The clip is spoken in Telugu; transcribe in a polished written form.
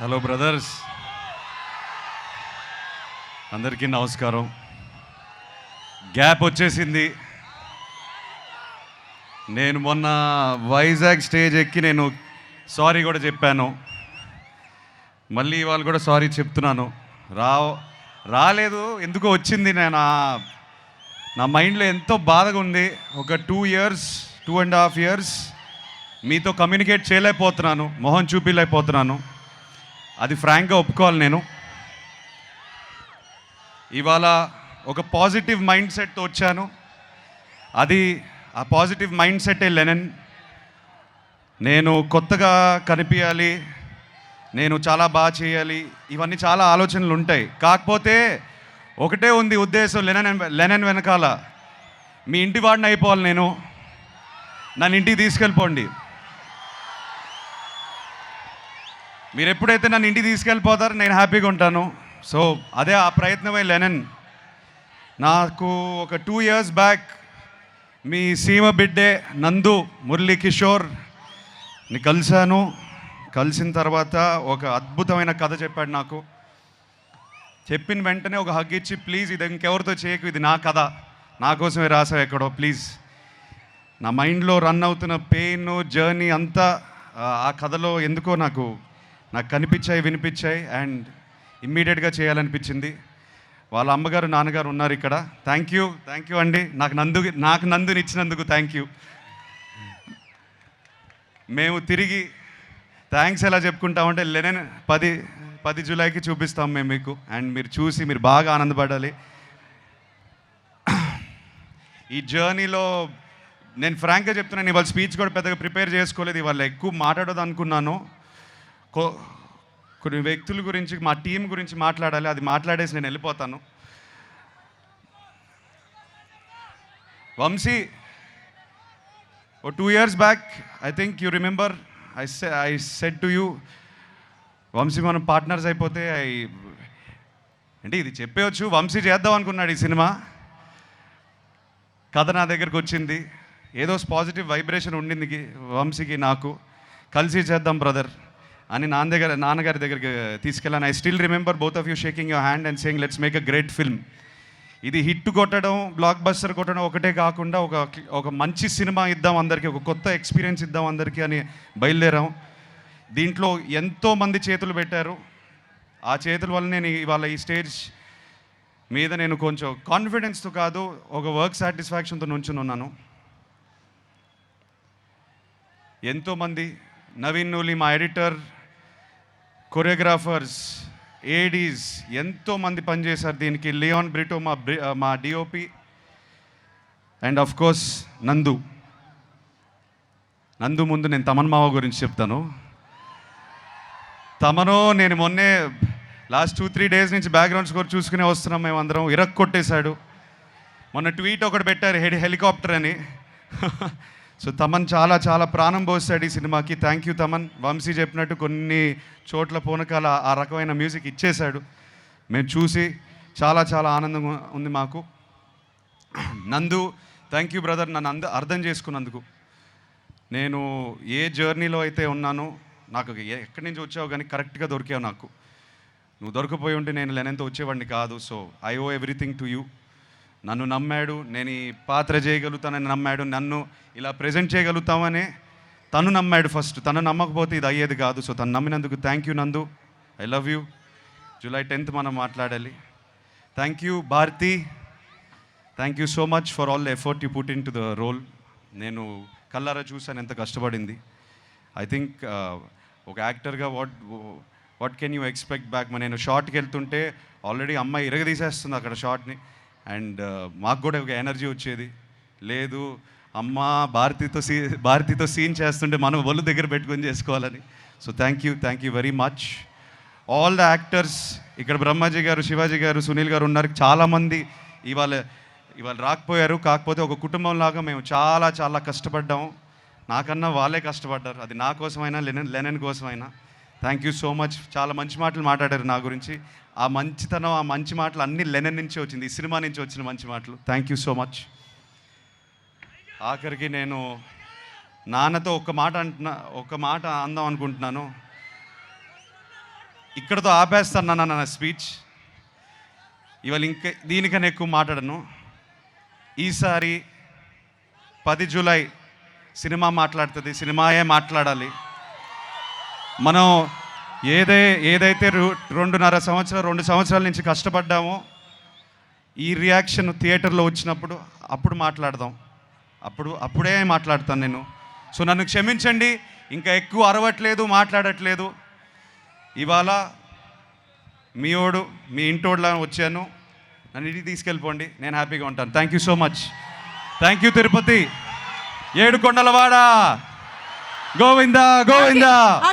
హలో బ్రదర్స్, అందరికీ నమస్కారం. గ్యాప్ వచ్చేసింది. నేను మొన్న వైజాగ్ స్టేజ్ ఎక్కి నేను సారీ కూడా చెప్పాను. మళ్ళీ ఇవాళ కూడా సారీ చెప్తున్నాను. రాలేదు, ఎందుకో వచ్చింది. నా మైండ్లో ఎంతో బాధగా ఉంది. ఒక 2.5 years మీతో కమ్యూనికేట్ చేయలేకపోతున్నాను, మొహం చూపించలేకపోతున్నాను. అది ఫ్రాంక్గా ఒప్పుకోవాలి. నేను ఇవాళ ఒక పాజిటివ్ మైండ్ సెట్తో వచ్చాను. ఆ పాజిటివ్ మైండ్ సెట్టే లెనన్. నేను కొత్తగా కనిపించాలి, నేను చాలా బాగా చేయాలి, ఇవన్నీ చాలా ఆలోచనలు ఉంటాయి. కాకపోతే ఒకటే ఉంది ఉద్దేశం, లెనన్ వెనకాల మీ ఇంటి వాడిని అయిపోవాలి. నన్ను ఇంటికి తీసుకెళ్ళిపోండి. మీరు ఎప్పుడైతే నన్ను ఇంటికి తీసుకెళ్ళిపోతారో నేను హ్యాపీగా ఉంటాను. సో అదే ఆ ప్రయత్నమే లెనన్. నాకు ఒక 2 years బ్యాక్ మీ సీమ బిడ్డే నందు మురళీ కిషోర్ని కలిశాను. కలిసిన తర్వాత ఒక అద్భుతమైన కథ చెప్పాడు నాకు. చెప్పిన వెంటనే ఒక హగ్ ఇచ్చి, ప్లీజ్ ఇది ఇంకెవరితో చేయకు, ఇది నా కథ, నా కోసమే రాసావు ఎక్కడో, ప్లీజ్. నా మైండ్లో రన్ అవుతున్న పెయిన్ జర్నీ అంతా ఆ కథలో ఎందుకో నాకు కనిపించాయి, వినిపించాయి. అండ్ ఇమ్మీడియట్గా చేయాలనిపించింది. వాళ్ళ అమ్మగారు నాన్నగారు ఉన్నారు ఇక్కడ. థ్యాంక్ యూ అండి, నాకు నందుని ఇచ్చినందుకు థ్యాంక్ యూ. మేము తిరిగి థ్యాంక్స్ ఎలా చెప్పుకుంటామంటే లెనన్ 10 జూలైకి చూపిస్తాం మేము మీకు. అండ్ మీరు చూసి మీరు బాగా ఆనందపడాలి. ఈ జర్నీలో నేను ఫ్రాంక్గా చెప్తున్నాను, ఇవాళ స్పీచ్ కూడా పెద్దగా ప్రిపేర్ చేసుకోలేదు. ఇవాళ ఎక్కువ మాట్లాడదు అనుకున్నాను. కొన్ని వ్యక్తుల గురించి, మా టీం గురించి మాట్లాడాలి. అది మాట్లాడేసి నేను వెళ్ళిపోతాను. Vamshi, oh 2 years back I think you remember, I said to you, Vamshi మనం పార్ట్నర్స్ అయిపోతే అంటే ఇది చెప్పవచ్చు. వంశీ చేద్దాం అనుకున్నాడు ఈ సినిమా. కథ నా దగ్గరకు వచ్చింది. ఏదో పాజిటివ్ వైబ్రేషన్ ఉండింది వంశీకి, నాకు. కలిసి చేద్దాం బ్రదర్ అని నాన్నగారి దగ్గరికి తీసుకెళ్ళాను. I still remember both of you shaking your hand and saying let's make a great film. ఇది హిట్ కొట్టడం, బ్లాక్ బస్టర్ కొట్టడం ఒకటే కాకుండా ఒక మంచి సినిమా ఇద్దాం అందరికీ, ఒక కొత్త ఎక్స్పీరియన్స్ ఇద్దాం అందరికీ అని బయలుదేరాం. దీంట్లో ఎంతోమంది చేతులు పెట్టారు. ఆ చేతుల వల్ల నేను ఇవాళ ఈ స్టేజ్ మీద నేను కొంచెం కాన్ఫిడెన్స్తో కాదు, ఒక వర్క్ సాటిస్ఫాక్షన్తో నుంచుని ఉన్నాను. ఎంతోమంది, నవీన్ నూలి మా ఎడిటర్, కొరియోగ్రాఫర్స్, ఏడీస్ ఎంతోమంది పనిచేశారు దీనికి. లియోన్ బ్రిటో మా డిఓపి, అండ్ ఆఫ్ కోర్స్ నందు ముందు నేను తమన్ మావ గురించి చెప్తాను. నేను మొన్నే లాస్ట్ 2-3 days నుంచి బ్యాక్గ్రౌండ్ స్కోర్ చూసుకునే వస్తున్నాం మేమందరం. కొట్టేశాడు. మొన్న ట్వీట్ ఒకటి పెట్టారు, హెలికాప్టర్ అని. సో తమన్ చాలా ప్రాణం పోస్తాడు ఈ సినిమాకి. Thank you Thaman. వంశీ చెప్పినట్టు కొన్ని చోట్ల పూనకాల ఆ రకమైన మ్యూజిక్ ఇచ్చేశాడు. మేము చూసి చాలా ఆనందంగా ఉంది మాకు. నందు, థ్యాంక్ యూ బ్రదర్, నన్ను అర్థం చేసుకున్నందుకు. నేను ఏ జర్నీలో అయితే ఉన్నానో, నాకు ఎక్కడి నుంచి వచ్చావు కానీ కరెక్ట్గా దొరికావు నాకు. నువ్వు దొరకపోయి ఉంటే నేను లెనన్తో వచ్చేవాడిని కాదు. So I owe everything to you. నన్ను నమ్మాడు, నేను ఈ పాత్ర చేయగలుగుతానని నమ్మాడు, నన్ను ఇలా ప్రజెంట్ చేయగలుగుతామని తను నమ్మాడు ఫస్ట్. తను నమ్మకపోతే ఇది అయ్యేది కాదు. సో తను నమ్మినందుకు thank you Nandu, I love you. July 10th మనం మాట్లాడాలి. Thank you Bharathi, thank you so much for all the effort you put into the role. నేను కల్లారా చూశాను ఎంత కష్టపడింది. ఐ థింక్ ఒక యాక్టర్గా what can you expect back. నేను షార్ట్కి వెళ్తుంటే ఆల్రెడీ అమ్మాయి ఇరగదీసేస్తుంది అక్కడ షార్ట్ని. అండ్ మాకు కూడా ఒక ఎనర్జీ వచ్చేది. లేదు అమ్మ భారతితో సీన్ చేస్తుంటే మనం ఒళ్ళు దగ్గర పెట్టుకొని చేసుకోవాలని. So thank you very much all the actors. ఇక్కడ బ్రహ్మాజీ గారు, శివాజీ గారు, సునీల్ గారు ఉన్నారు. చాలామంది ఇవాళ రాకపోయారు. కాకపోతే ఒక కుటుంబంలాగా మేము చాలా కష్టపడ్డాము. నాకన్నా వాళ్ళే కష్టపడ్డారు. అది నా కోసమైనా లెనన్ కోసమైనా. Thank you so much. చాలా మంచి మాటలు మాట్లాడారు నా గురించి. ఆ మంచితనం, ఆ మంచి మాటలు అన్నీ లెనన్ నుంచి వచ్చింది, ఈ సినిమా నుంచి వచ్చిన మంచి మాటలు. Thank you so much. ఆఖరికి నేను నాన్నతో ఒక మాట అందాం అనుకుంటున్నాను. ఇక్కడతో ఆపేస్తాను నా స్పీచ్. ఇవాళ ఇంకా దీనికన్నా ఎక్కువ మాట్లాడను. ఈసారి 10 జూలై సినిమా మాట్లాడుతుంది, సినిమాయే మాట్లాడాలి. మనం ఏదైతే 2.5 సంవత్సరాలు 2 సంవత్సరాల నుంచి కష్టపడ్డామో ఈ రియాక్షన్ థియేటర్లో వచ్చినప్పుడు అప్పుడు మాట్లాడదాం. అప్పుడే మాట్లాడతాను నేను. సో నన్ను క్షమించండి, ఇంకా ఎక్కువ అరవట్లేదు, మాట్లాడట్లేదు. ఇవాళ మీ ఇంటోడ్లా వచ్చాను. నన్ను ఇంటికి తీసుకెళ్ళిపోండి, నేను హ్యాపీగా ఉంటాను. Thank you so much. Thank you Tirupati, Edukondalavada, Govinda Govinda.